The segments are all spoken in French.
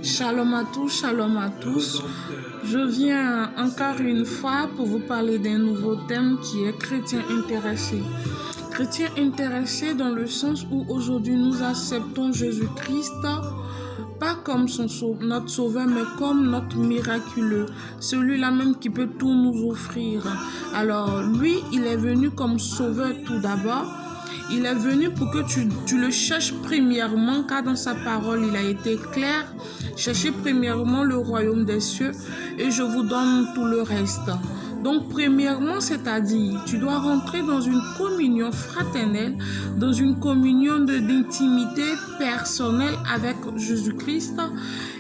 Shalom à tous, shalom à tous. Je viens encore une fois pour vous parler d'un nouveau thème qui est chrétien intéressé. Chrétien intéressé dans le sens où aujourd'hui nous acceptons Jésus-Christ pas comme notre sauveur, mais comme notre miraculeux, celui-là même qui peut tout nous offrir. Alors lui, il est venu comme sauveur tout d'abord. Il est venu pour que tu le cherches premièrement, car dans sa parole, il a été clair. Cherchez premièrement le royaume des cieux et je vous donne tout le reste. Donc, premièrement, c'est-à-dire, tu dois rentrer dans une communion fraternelle, dans une communion d'intimité personnelle avec Jésus-Christ.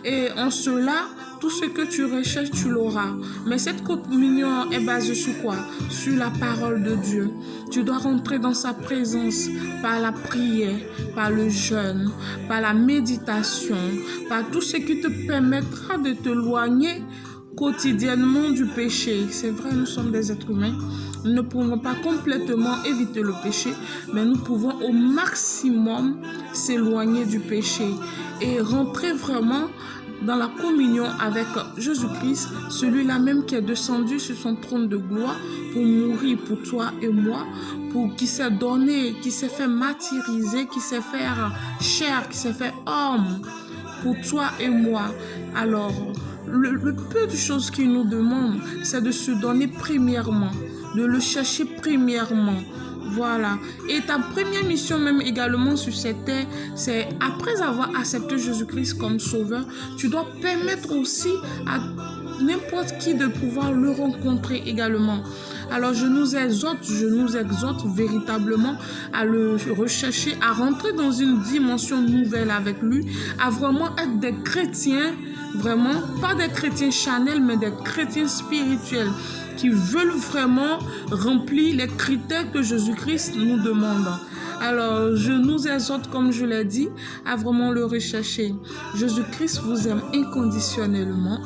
Et en cela, tout ce que tu recherches, tu l'auras. Mais cette communion est basée sur quoi? Sur la parole de Dieu. Tu dois rentrer dans sa présence par la prière, par le jeûne, par la méditation, par tout ce qui te permettra de t'éloigner quotidiennement du péché. C'est vrai, nous sommes des êtres humains. Nous ne pouvons pas complètement éviter le péché, mais nous pouvons au maximum s'éloigner du péché et rentrer vraiment dans la communion avec Jésus-Christ, celui-là même qui est descendu sur son trône de gloire pour mourir pour toi et moi, qui s'est donné, qui s'est fait martyriser, qui s'est fait chair, qui s'est fait homme pour toi et moi. Alors, le peu de choses qu'il nous demande, c'est de se donner premièrement, de le chercher premièrement. Voilà. Et ta première mission même également sur cette terre, c'est après avoir accepté Jésus-Christ comme sauveur, tu dois permettre aussi à n'importe qui de pouvoir le rencontrer également. Alors je nous exhorte véritablement à le rechercher, à rentrer dans une dimension nouvelle avec lui, à vraiment être des chrétiens, vraiment, pas des chrétiens charnels, mais des chrétiens spirituels qui veulent vraiment remplir les critères que Jésus-Christ nous demande. Alors, je nous exhorte, comme je l'ai dit, à vraiment le rechercher. Jésus-Christ vous aime inconditionnellement.